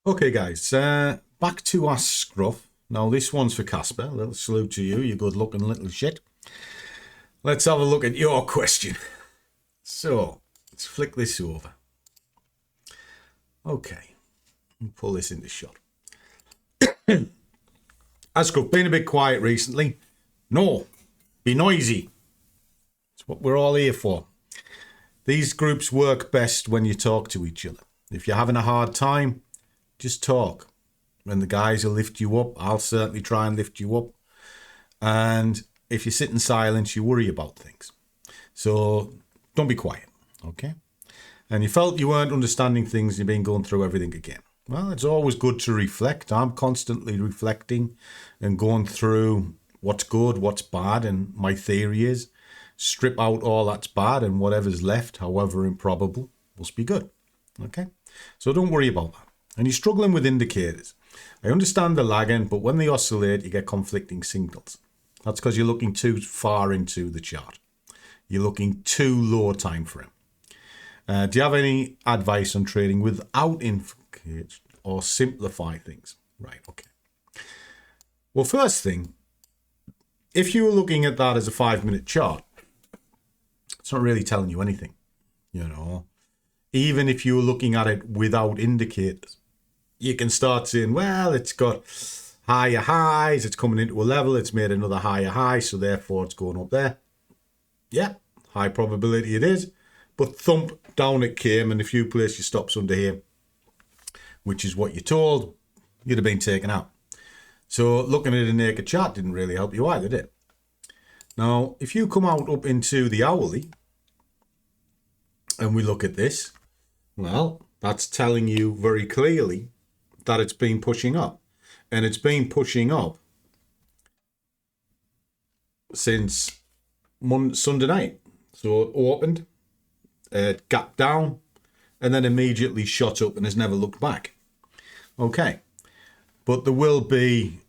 Okay, guys, back to our scruff. Now, this one's for Casper. A little salute to you, you good-looking little shit. Let's have a look at your question. So, let's flick this over. Okay, pull this into shot. Has Scruff been a bit quiet recently? No, be noisy. That's what we're all here for. These groups work best when you talk to each other. If you're having a hard time, just talk. And the guys will lift you up. I'll certainly try and lift you up. And if you sit in silence, you worry about things. So don't be quiet, okay? And you felt you weren't understanding things, you've been going through everything again. Well, it's always good to reflect. I'm constantly reflecting and going through what's good, what's bad. And my theory is strip out all that's bad and whatever's left, however improbable, must be good, okay? So don't worry about that. And you're struggling with indicators. I understand the lagging, but when they oscillate, you get conflicting signals. That's because you're looking too far into the chart. You're looking too low time frame. Do you have any advice on trading without indicators or simplify things? Right, okay. Well, first thing, if you were looking at that as a 5-minute chart, it's not really telling you anything, you know. Even if you were looking at it without indicators, you can start saying, well, it's got higher highs, it's coming into a level, it's made another higher high, so therefore it's going up there. Yeah, high probability it is. But thump, down it came, and if you place your stops under here, which is what you're told, you'd have been taken out. So looking at a naked chart didn't really help you either, did it? Now, if you come out up into the hourly, and we look at this, well, that's telling you very clearly that it's been pushing up. And it's been pushing up since Sunday night. So it opened, gapped down, and then immediately shot up and has never looked back. Okay. But there will be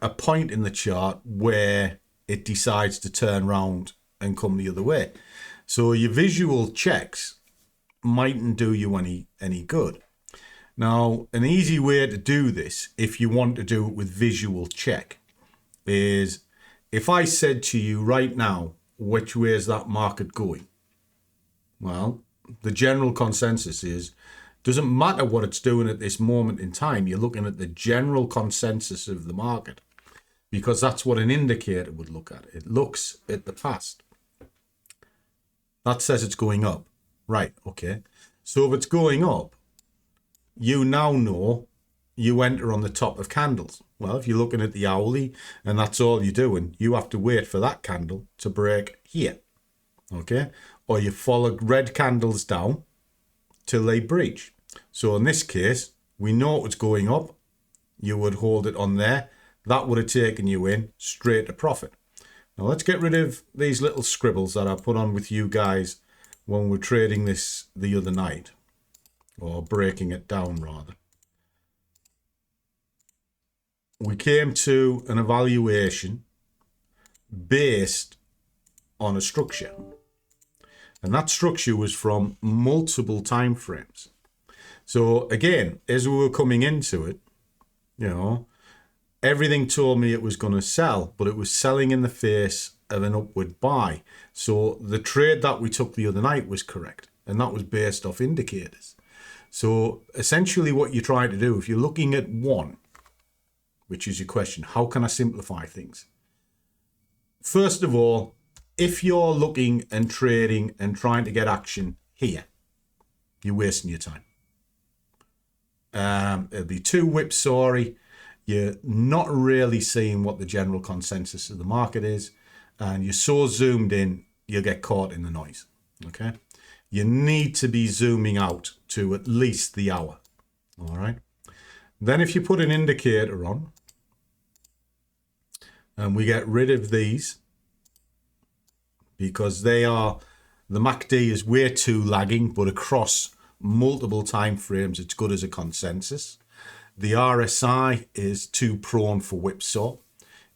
a point in the chart where it decides to turn around and come the other way. So your visual checks mightn't do you any good. Now, an easy way to do this, if you want to do it with visual check, is if I said to you right now, which way is that market going? Well, the general consensus is, doesn't matter what it's doing at this moment in time, you're looking at the general consensus of the market, because that's what an indicator would look at. It looks at the past. That says it's going up. Right, okay. So if it's going up, you now know you enter on the top of candles. Well, if you're looking at the hourly and that's all you're doing, you have to wait for that candle to break here, okay? Or you follow red candles down till they breach. So in this case, we know it was going up. You would hold it on there. That would have taken you in straight to profit. Now let's get rid of these little scribbles that I put on with you guys when we were trading this the other night. Or breaking it down, rather. We came to an evaluation based on a structure. And that structure was from multiple time frames. So again, as we were coming into it, you know, everything told me it was going to sell, but it was selling in the face of an upward buy. So the trade that we took the other night was correct. And that was based off indicators. So essentially what you're trying to do, if you're looking at one, which is your question, how can I simplify things? First of all, if you're looking and trading and trying to get action here, you're wasting your time. It'll be too whipsawy. You're not really seeing what the general consensus of the market is. And you're so zoomed in, you'll get caught in the noise. Okay? You need to be zooming out to at least the hour. All right. Then if you put an indicator on and we get rid of these because they are, the MACD is way too lagging, but across multiple time frames, it's good as a consensus. The RSI is too prone for whipsaw.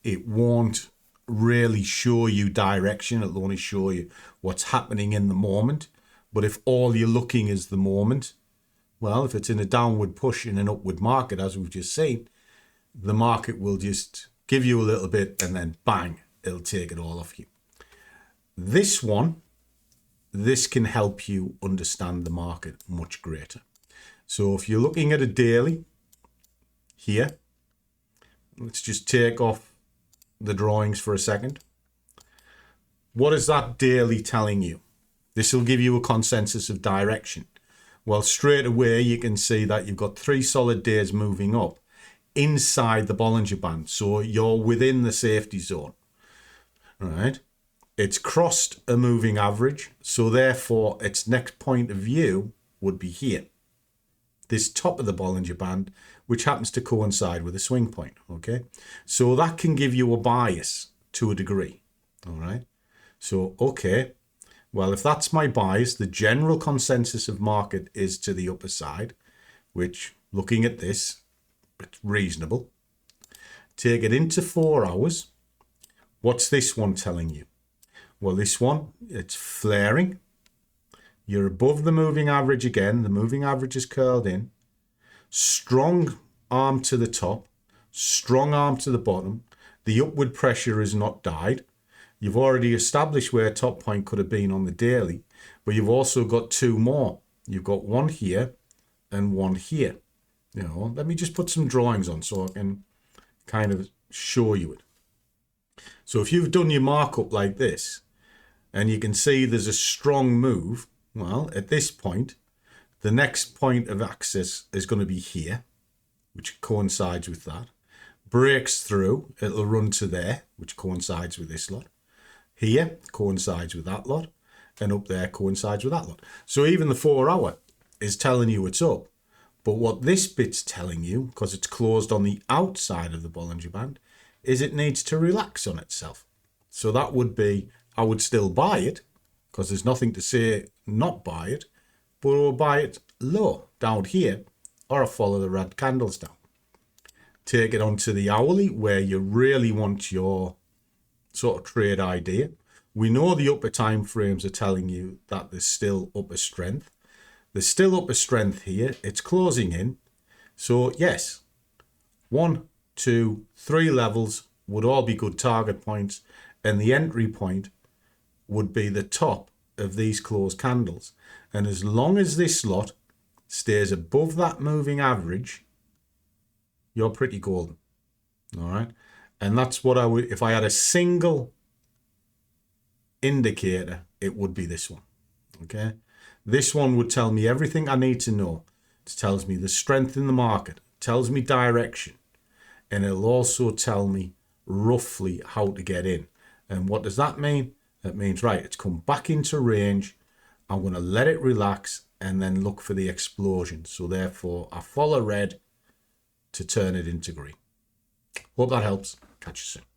It won't really show you direction. It'll only show you what's happening in the moment. But if all you're looking is the moment, Well, if it's in a downward push in an upward market, as we've just seen, the market will just give you a little bit and then bang, it'll take it all off you. This one, this can help you understand the market much greater. So if you're looking at a daily here, let's just take off the drawings for a second. What is that daily telling you? This will give you a consensus of direction. Well, straight away, you can see that you've got 3 solid days moving up inside the Bollinger Band. So you're within the safety zone, all right? It's crossed a moving average. So therefore, its next point of view would be here. This top of the Bollinger Band, which happens to coincide with a swing point, okay? So that can give you a bias to a degree, all right? So, okay, well, if that's my bias, the general consensus of market is to the upper side, which, looking at this, it's reasonable. Take it into 4 hours. What's this one telling you? Well, this one, it's flaring. You're above the moving average again. The moving average is curled in. Strong arm to the top, strong arm to the bottom. The upward pressure has not died. You've already established where top point could have been on the daily, but you've also got 2 more. You've got one here and one here. You know, let me just put some drawings on so I can kind of show you it. So if you've done your markup like this, and you can see there's a strong move, well, at this point, the next point of access is going to be here, which coincides with that. Breaks through, it'll run to there, which coincides with this lot. Here coincides with that lot, and up there coincides with that lot. So even the 4 hour is telling you it's up. But what this bit's telling you, because it's closed on the outside of the Bollinger Band, is it needs to relax on itself. So that would be, I would still buy it, because there's nothing to say not buy it, but I'll buy it low, down here, or I'll follow the red candles down. Take it onto the hourly, where you really want your sort of trade idea. We know the upper time frames are telling you that there's still upper strength. There's still upper strength here. It's closing in. So yes, 1, 2, 3 levels would all be good target points. And the entry point would be the top of these closed candles. And as long as this lot stays above that moving average, you're pretty golden. All right. And that's what I would, if I had a single indicator, it would be this one. Okay. This one would tell me everything I need to know. It tells me the strength in the market, tells me direction, and it'll also tell me roughly how to get in. And what does that mean? That means, right, it's come back into range. I'm going to let it relax and then look for the explosion. So therefore, I follow red to turn it into green. Hope that helps. Catch you soon.